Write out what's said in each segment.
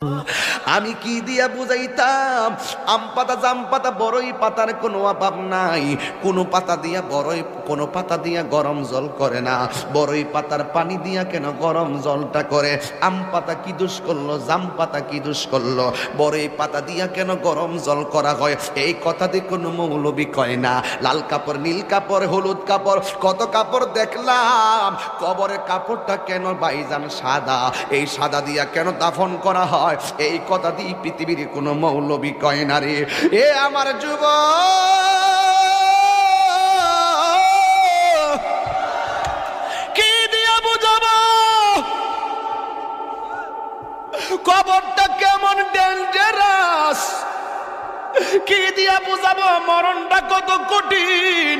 আমি কি দিয়া বুঝাইতাম? আম পাতা, জাম পাতা, বড়ই পাতার কোনো অভাব নাই। কোনো পাতা দিয়া বড়ই, কোনো পাতা দিয়া গরম জল করে না। বড়ই পাতার পানি দিয়া কেন গরম জলটা করে? আম পাতা কি দোষ করলো? জাম পাতা কি দোষ করলো? বড়ই পাতা দিয়া কেন গরম জল করা হয়? এই কথা দিয়ে কোনো মৌলবি কয় না। লাল কাপড়, নীল কাপড়, হলুদ কাপড়, কত কাপড় দেখলাম। কবরের কাপড়টা কেন ভাইজান সাদা? এই সাদা দিয়া কেন দাফন করা হয়? এই কথা দিয়ে পৃথিবীর কোন মৌলবি কয় না রে। এ আমার যুবক, কি দিয়া বুঝাবো কবরটা কেমন ডেঞ্জারাস? কি দিয়া বুঝাবো মরণটা কত কঠিন?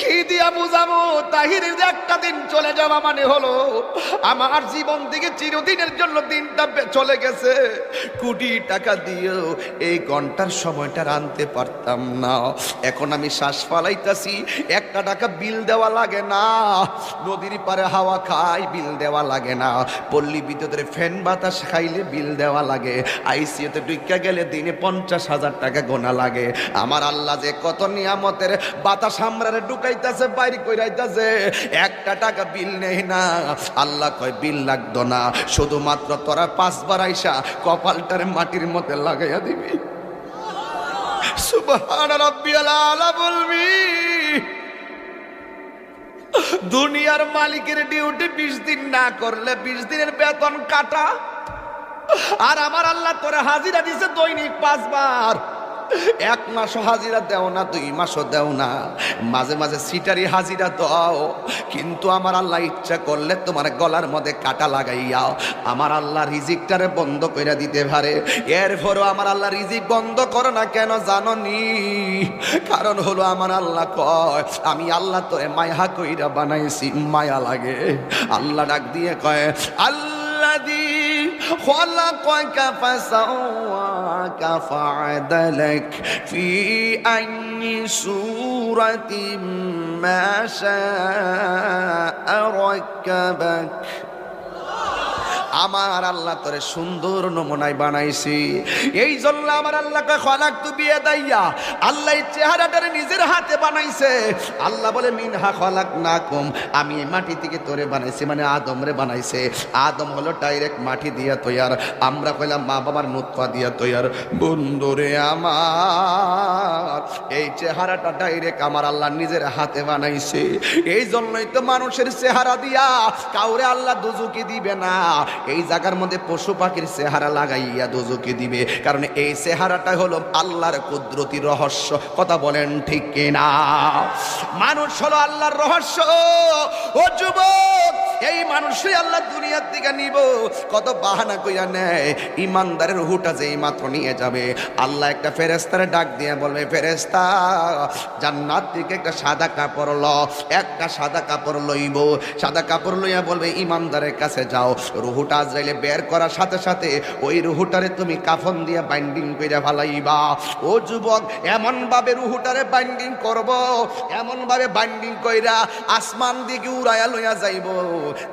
কি দিয়া বুঝাবো তাহিরের যে একটা দিন চলে যাওয়া মানে হলো আমার জীবন থেকে চিরদিনের জন্য দিনটা চলে গেছে। কোটি টাকা দিয়েও এই ঘন্টার সময়টা আনতে পারতাম না। এখন আমি শ্বাস ফালাইতাছি, একটা টাকা বিল দেওয়া লাগে না। নদীর পারে হাওয়া খাই, বিল দেওয়া লাগে না। পল্লী বিদ্যুতের ফ্যান বাতাস খাইলে বিল দেওয়া লাগে। আইসিইউতে ঢুকে গেলে দিনে 50,000 টাকা গোনা লাগে। আমার আল্লাহ যে কত নিয়ামতের বাতাস আমরা ঢুকাইতেছে, বাইরে কইরাইতেছে, একটা টাকা বিল নেই না। আল্লাহ কয় বিল লাগতো না, শুধুমাত্র তোরা 5 বার আইসা কপালটার মাটির মধ্যে লাগাইয়া দিবি। সুবহান রাব্বিয়াল আলা বলবি। দুনিয়ার মালিকের ডিউটি 20 দিন না করলে 20 দিনের বেতন কাটা। আর আমার আল্লাহ তোরা হাজিরা দিছে দৈনিক 5 বার। 1 মাসও হাজিরা দেও না, 2 মাসও দেও না, মাঝে মাঝে সিটারি হাজিরা দাও। কিন্তু আমার আল্লাহ ইচ্ছা করলে তোমার গলার মধ্যে কাটা লাগাইয়াও আমার আল্লাহ রিজিকটারে বন্ধ করে দিতে পারে। এরপরও আমার আল্লাহ রিজিক বন্ধ করো না কেন জানো নি? কারণ হলো আমার আল্লাহ কয় আমি আল্লাহ তোরে মায়া কইরা বানাইছি, মায়া লাগে। আল্লাহ ডাক দিয়ে কয় আল্লাযী خلقك فسواك فعدلك في أي سورة ما شاء ركبك। আমার আল্লাহ তোরে সুন্দর নমুনায় বানাইছি। এই জন্য আমার আল্লাহকে খলাকতু বিয়াদাইয়া, আল্লাহ এই চেহারাটারে নিজের হাতে বানাইছে। আল্লাহ বলে মিনহা খলাকনাকুম, আমি এই মাটি থেকে তোরে বানাইছি, মানে আদম রে বানাইছে। আদম হলো ডাইরেক্ট মাটি দিয়া তৈয়ার, আমরা কইলাম মা বাবার নুতফা দিয়া তৈয়ার। বন্ধুরে আমার এই চেহারাটা ডাইরেক্ট আমার আল্লাহ নিজের হাতে বানাইছে। এই জন্যই তো মানুষের চেহারা দিয়া কাউরে আল্লাহ দুজুকি দিবে না। এই জায়গার মধ্যে পশু পাখির চেহারা লাগাইয়া দোজকে দিবে, কারণ এই চেহারাটা হলো আল্লাহর কুদরতি রহস্য। কথা বলেন ঠিক কিনা? মানুষ হলো আল্লাহর রহস্য। ও যুবক, এই মানুষই আল্লাহ দুনিয়ার দিকে নিব। কত বাহানা কইয়া নেয়। ইমানদারের রূহটা যেই মাত্র নিয়ে যাবে, আল্লাহ একটা ফেরেশতারে ডাক দিয়ে বলবে, ফেরেশতা জান্নাত থেকে একটা সাদা কাপড় ল। একটা সাদা কাপড় লইব, সাদা কাপড় লইয়া বলবে ইমানদারের কাছে যাও। রুহুটা আজরাইলে বের করার সাথে সাথে ওই রুহুটারে তুমি কাফন দিয়া বাইন্ডিং কইরা ফালাইবা। ও যুবক, এমন ভাবে রুহুটারে বাইন্ডিং করব, এমন ভাবে বাইন্ডিং কইরা আসমান দিকে উড়াইয়া লইয়া যাইব,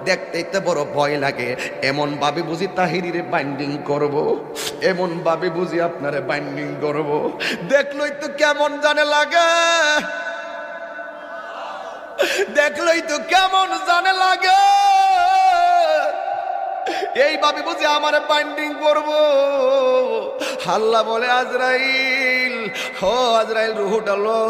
দেখতেই তো বড় ভয় লাগে। এমন ভাবে বুঝি তাহিরিরে বাইন্ডিং করব, এমন ভাবে বুঝি আপনারে বাইন্ডিং করব, দেখলই তো কেমন জানে লাগে, দেখলই তো কেমন জানে লাগে। এইভাবে বুঝি আমার বাইন্ডিং করব। আল্লাহ বলে আজরাইল, হো আজরাইল রুহুটা লো।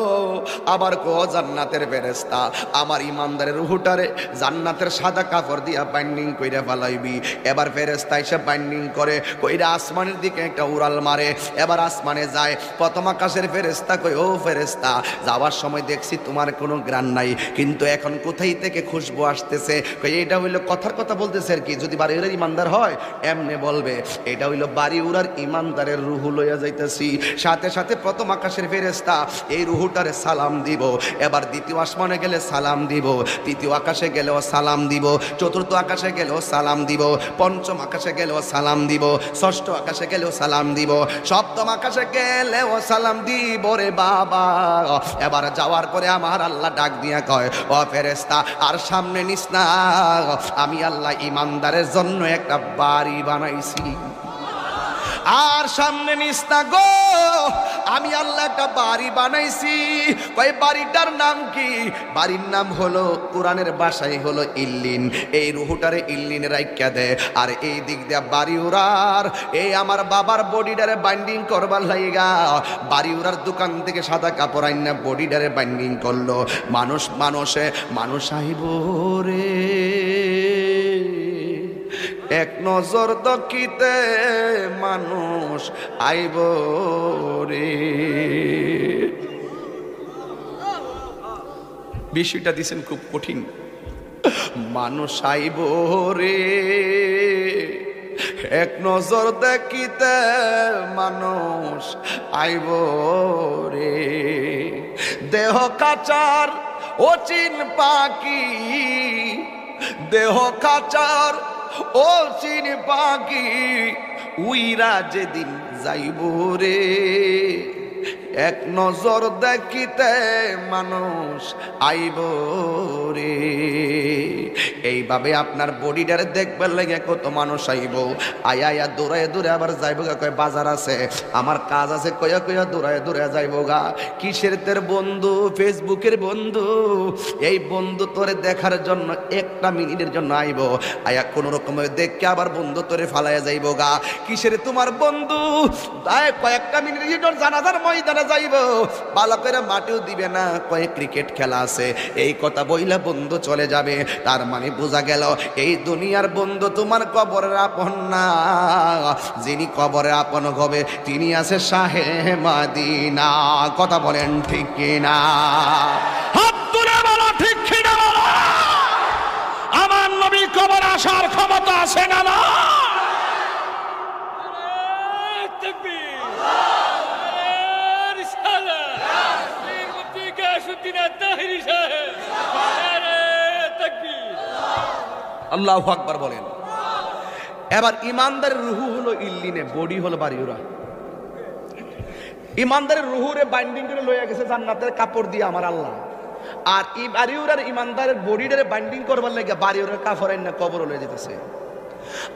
আবার কো জান্নাতের ফেরেশতা আমার ইমানদারের রুহুটারে জান্নাতের সাদা কাপড় দিয়া বাইন্ডিং কইরা ফালাইবি। এবার ফেরেশতা এসে বাইন্ডিং করে কইরা আসমানের দিকে একটা উড়াল মারে। এবার আসমানে যায়, প্রথম আকাশের ফেরেশতা কই, ও ফেরেশতা যাওয়ার সময় দেখছি তোমার কোনো গ্রাণ নাই, কিন্তু এখন কোথায় থেকে খুশবু আসতেছে? কই এটা হইলো কথার কথা বলতেছে আর কি। যদি বাড়ি উড়ার ইমানদার হয় এমনে বলবে, এটা হইলো বাড়ি উড়ার ইমানদারের রুহু লইয়া যাইতেছি। সাথে সাথে প্রথম আকাশের ফেরেশতা এই রুহুটারে সালাম দিব, এবার দ্বিতীয় আসমানে গেলে সালাম দিব, তৃতীয় আকাশে গেলেও সালাম দিব, চতুর্থ আকাশে গেলেও সালাম দিব, পঞ্চম আকাশে গেলেও সালাম দিব, ষষ্ঠ আকাশে গেলেও সালাম দিব, সপ্তম আকাশে গেলেও সালাম দিব রে বাবা। এবার যাওয়ার পরে আমার আল্লাহ ডাক দিয়া কয়, ও ফেরেশতা আর সামনে নিস না, আমি আল্লাহ ইমানদারের জন্য একটা বাড়ি বানাইছি। আর সামনে নিস না গো, আমি আল্লাহ একটা বাড়ি বানাইছি। কয় বাড়িটার নাম কি? বাড়ির নাম হলো, কোরআনের ভাষায় হলো ইল্লিন। এই রুহুটারে ইল্লিনে রাইখা দে। আর এই দিক দিয়া বাড়ি উড়ার, এই আমার বাবার বডিটারে বাইন্ডিং করবার লাইগা বাড়ি উড়ার দোকান থেকে সাদা কাপড় আইনা বডিটারে বাইন্ডিং করলো। মানুষ আইব রে, এক নজর দকিতে মানুষ আইব রে। বিষয়টা দিছেন খুব কঠিন। মানুষ আইব রে, এক নজর দেখিতে মানুষ আইব রে। দেহ কাচার অচিন পাখি, দেহ কাচার ও চিন পাখি উইরা যেদিন যাইব রে, এক নজর দেখিতে মানুষ আইব রে। এইভাবে আপনার বডিটারে দেখবার লাগে কত মানুষ আইব। আয়া দৌড়ায় দৌড়ে আবার যাইব গা, কয় বাজার আছে, আমার কাজ আছে, কয়া কয়া দৌড়ায় দৌড়ে যাইব গা। কিসের তোর বন্ধু? ফেসবুকের বন্ধু। এই বন্ধু তোরে দেখার জন্য একটা মিনিটের জন্য আইব, আয়া কোন রকমের দেখকে আবার বন্ধু তোরে ফালাইয়া যাইব গা। কিসের তোমার বন্ধু? কয়েকটা মিনিটের জন্য জানাজার ময়দানে যাইব, ভালো করে মাটিও দিবে না, কয়ে ক্রিকেট খেলা আছে, এই কথা বইলা বন্ধু চলে যাবে। তার মানে বোঝা গেল এই দুনিয়ার বন্ধু তোমার কবরের আপন না। যিনি কবরের আপন হবে তিনি আছে শাহে মদিনা। কথা বলেন ঠিক কিনা? হাত তুলে বলো ঠিক কিনা? আমার নবী কবর আসার ক্ষমতা আছে না? না আল্লাহু আকবার বলেন। এবার ইমানদারের রুহু হলো ইল্লিনে, বডি হলো বাড়িউরা। ইমানদারের রুহুরে বাইন্ডিং করে লইয়া গেছে জান্নাতের কাপড় দিয়ে আমার আল্লাহ। আর এই বাড়িউরার ইমানদারের বডিটারে বাইন্ডিং করবার লাগে বাড়িউরার কাপড় না কবর লয়ে যেতেছে।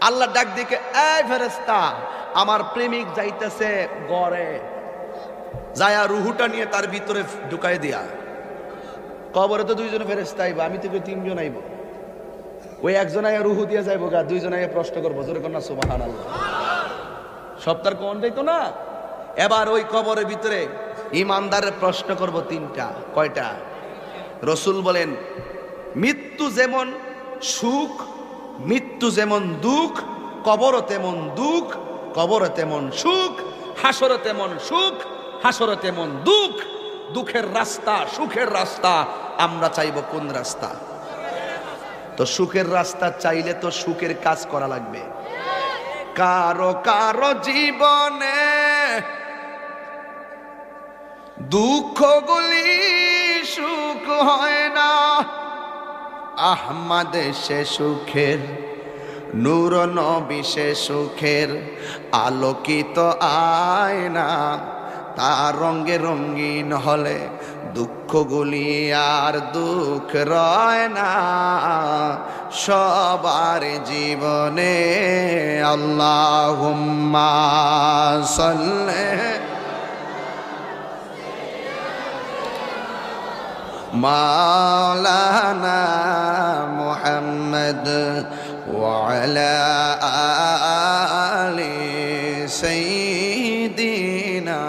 আল্লাহ ডাক দিকে, এই ফেরেশতা আমার প্রেমিক যাইতেছে গড়ে, যায়া রুহুটা নিয়ে তার ভিতরে ঢুকাই দিয়া। কবরে তো দুইজন ফেরেশতা আইব, আমি তো তিনজন আইব। ওই একজন আগে রুহু দিয়ে যাইবো গা, দুইজন আগে প্রশ্ন করবো, জোরে কন্যা সুবহানাল্লাহ। সপ্তাহ কোন যাইতো না। এবার ওই কবরের ভিতরে ইমানদারের প্রশ্ন করব তিনটা। কয়টা? রসুল বলেন, মৃত্যু যেমন সুখ, মৃত্যু যেমন দুঃখ, কবরও তেমন দুঃখ, কবরও তেমন সুখ, হাসরও তেমন সুখ, হাসরও তেমন দুঃখ। দুঃখের রাস্তা, সুখের রাস্তা, আমরা চাইব কোন রাস্তা? তো সুখের রাস্তা চাইলে তো সুখের কাজ করা লাগবে। কারো কারো জীবনে দুঃখগুলি সুখ হয় না, আহমদ সে সুখের, নূর নবী সে সুখের আলোকিত আয়না। তার রঙে রঙিন হলে দুঃখগুলি আর দুঃখ রয় না সবার জীবনে। আল্লাহুম্মা সাল্লি মাওলানা মুহাম্মদ ওয়া আলা আলি সাইয়্যিদিনা